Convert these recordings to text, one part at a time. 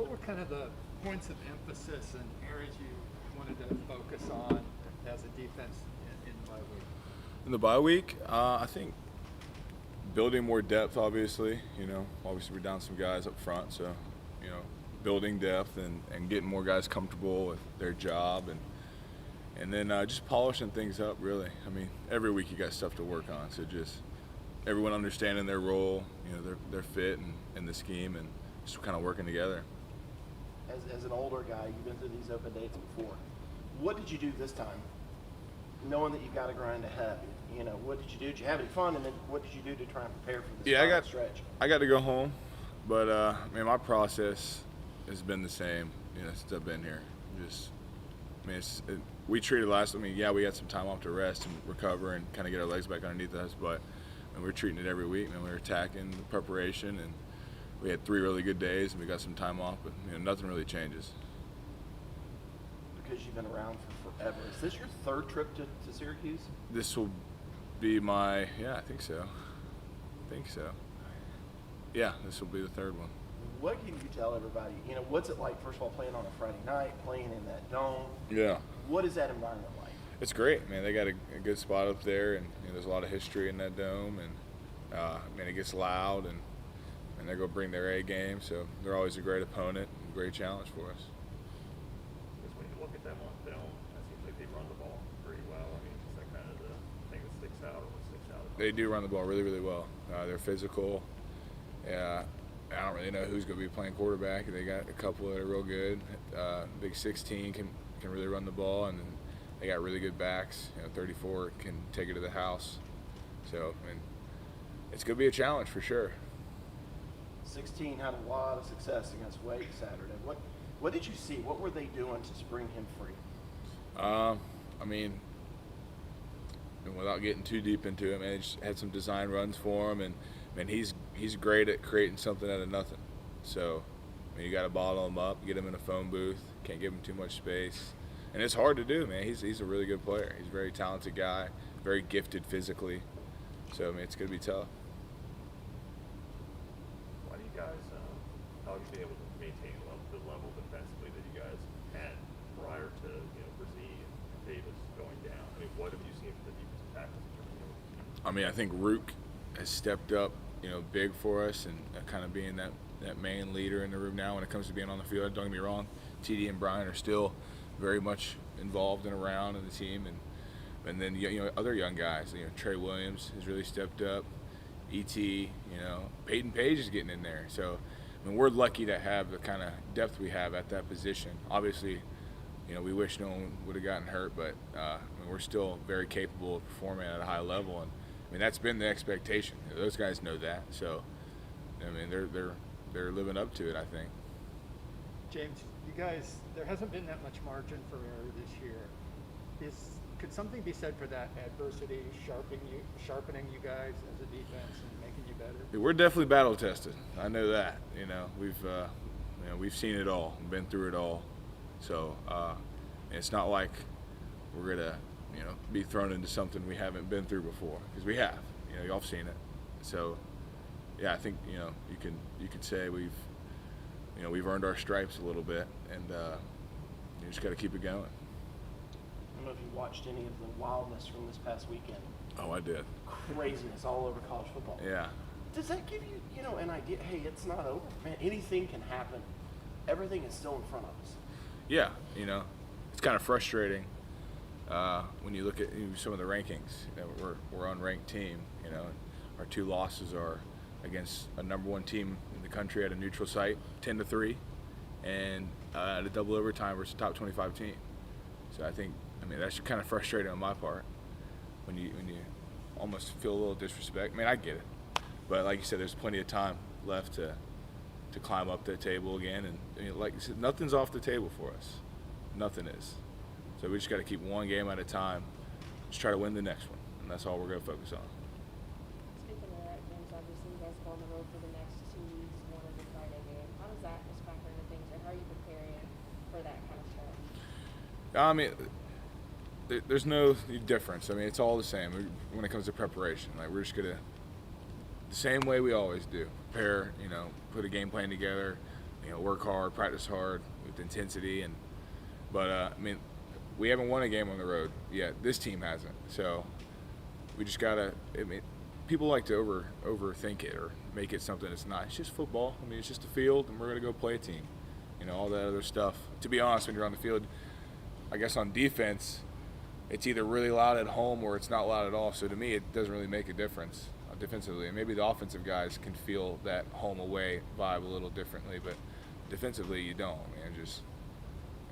what were kind of the points of emphasis and areas you wanted to focus on as a defense in the bye week? In the bye week, I think building more depth, obviously. Obviously we're down some guys up front, so, building depth and getting more guys comfortable with their job and then just polishing things up, really. I mean, every week you got stuff to work on, so just everyone understanding their role, their fit and the scheme, and just kind of working together. As an older guy, you've been through these open dates before. What did you do this time, knowing that you've got to grind ahead? What did you do? Did you have any fun? And then what did you do to try and prepare for this final stretch? I got to go home, but my process has been the same, since I've been here. We treated we had some time off to rest and recover and kind of get our legs back underneath us, but we're treating it every week. We were attacking the preparation, and we had 3 really good days, and we got some time off, but nothing really changes. Because you've been around for forever. Is this your 3rd trip to Syracuse? This will be I think so. Yeah, this will be the 3rd one. What can you tell everybody? What's it like, first of all, playing on a Friday night, playing in that dome? Yeah. What is that environment like? It's great, man. They got a good spot up there, and there's a lot of history in that dome, and it gets loud, and they're going to bring their A game, so they're always a great opponent and a great challenge for us. Because when you look at them on film, it seems like they run the ball pretty well. I mean, is that kind of the thing that sticks out? They do run the ball really, really well. They're physical. Yeah. I don't really know who's going to be playing quarterback. They got a couple that are real good. Big 16 can really run the ball, and then they got really good backs. 34 can take it to the house. So, it's going to be a challenge for sure. 16 had a lot of success against Wake Saturday. What did you see? What were they doing to spring him free? Without getting too deep into it, they just had some design runs for him, and he's great at creating something out of nothing. So, you got to bottle him up, get him in a phone booth, can't give him too much space, and it's hard to do, man. He's a really good player. He's a very talented guy, very gifted physically. So, it's going to be tough. Why do you guys, how have you been able to maintain the level defensively that you guys had prior to Brzee and Davis going down? What have you seen from the defensive tackles? I think Rook has stepped up, big for us, and kind of being that main leader in the room now when it comes to being on the field. Don't get me wrong, TD and Brian are still very much involved and around in the team, and then other young guys. Trey Williams has really stepped up. E.T. Peyton Page is getting in there. So, we're lucky to have the kind of depth we have at that position. Obviously, we wish no one would have gotten hurt, but we're still very capable of performing at a high level, and that's been the expectation. Those guys know that, so they're living up to it, I think. James, you guys, there hasn't been that much margin for error this year. Could something be said for that adversity sharpening you guys as a defense and making you better? We're definitely battle tested. I know that. We've seen it all, been through it all. So it's not like we're gonna, be thrown into something we haven't been through before, because we have. Y'all have seen it. So yeah, I think you could say we've earned our stripes a little bit, and you just got to keep it going. I don't know if you watched any of the wildness from this past weekend. Oh, I did. Craziness all over college football. Yeah. Does that give you, an idea? Hey, it's not over, man. Anything can happen. Everything is still in front of us. Yeah, it's kind of frustrating when you look at some of the rankings. We're an unranked team. Our 2 losses are against a number 1 team in the country at a neutral site, 10-3, and at a double overtime versus a top 25 team. So I think, that's kind of frustrating on my part when you almost feel a little disrespect. I get it, but like you said, there's plenty of time left to climb up that table again, and like you said, nothing's off the table for us. Nothing is. So we just got to keep one game at a time, just try to win the next one, and that's all we're going to focus on. Speaking of that, James, obviously you guys go on the road for the next 2 weeks. One is a Friday game. How does that just factor into things, or how are you preparing for that kind of stuff? There's no difference. It's all the same when it comes to preparation. We're just gonna, the same way we always do, prepare. Put a game plan together, work hard, practice hard with intensity, but I mean, we haven't won a game on the road yet. This team hasn't, so we just gotta. I mean, people like to overthink it or make it something it's not. It's just football. I mean, it's just a field, and we're gonna go play a team. All that other stuff. To be honest, when you're on the field, I guess on defense, it's either really loud at home or it's not loud at all. So to me, it doesn't really make a difference defensively. And maybe the offensive guys can feel that home away vibe a little differently, but defensively, you don't. There's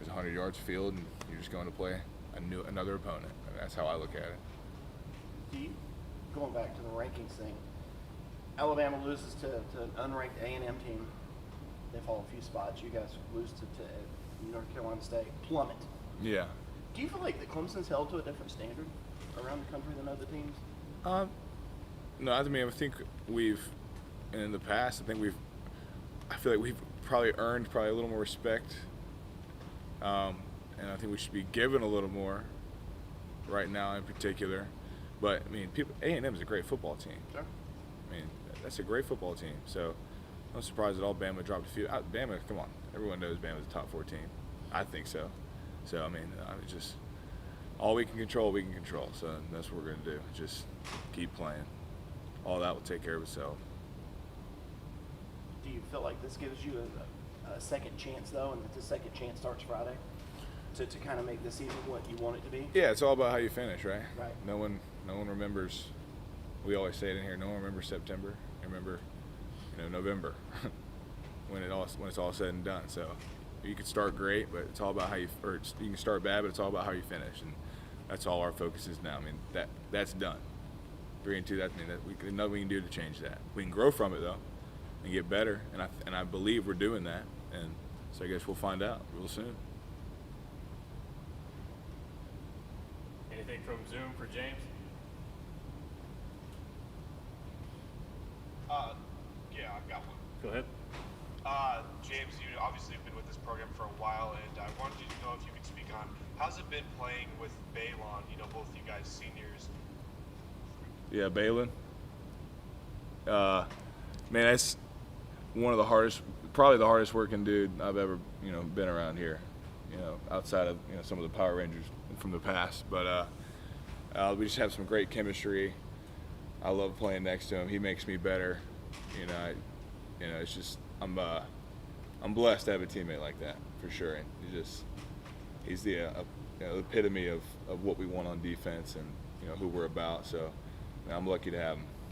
100 yards field, and you're just going to play another opponent. And that's how I look at it. Going back to the rankings thing, Alabama loses to an unranked A&M team. They fall a few spots. You guys lose to North Carolina State, plummet. Yeah. Do you feel like that Clemson's held to a different standard around the country than other teams? No, I mean, I think in the past, I feel like we've probably earned a little more respect, and I think we should be given a little more right now in particular. But I mean, A&M is a great football team. Sure. I mean, that's a great football team. So I'm surprised at all Bama dropped a few. Bama, come on, everyone knows Bama's a top 4 team. I think so. So I mean, it's just all we can control, we can control. So that's what we're gonna do. Just keep playing. All that will take care of itself. Do you feel like this gives you a second chance, though, and that the second chance starts Friday to kind of make this season what you want it to be? Yeah, it's all about how you finish, right? Right. No one remembers. We always say it in here. No one remembers September. They remember, November when it's all said and done. So you can start great, but it's all about how you can start bad, but it's all about how you finish, and that's all our focus is now. I mean, that's done. 3-2. That nothing we can do to change that. We can grow from it though, and get better, and I believe we're doing that. And so I guess we'll find out real soon. Anything from Zoom for James? Yeah, I've got one. Go ahead. James, you obviously have been with this program for a while, and I wanted to know if you could speak on how's it been playing with Balon, both you guys seniors. Yeah, Balin. Man, that's one of the hardest, probably the hardest working dude I've ever, been around here. Outside of some of the Power Rangers from the past, but we just have some great chemistry. I love playing next to him. He makes me better. It's just I'm blessed to have a teammate like that for sure. And he's the epitome of what we want on defense and who we're about. So I'm lucky to have him.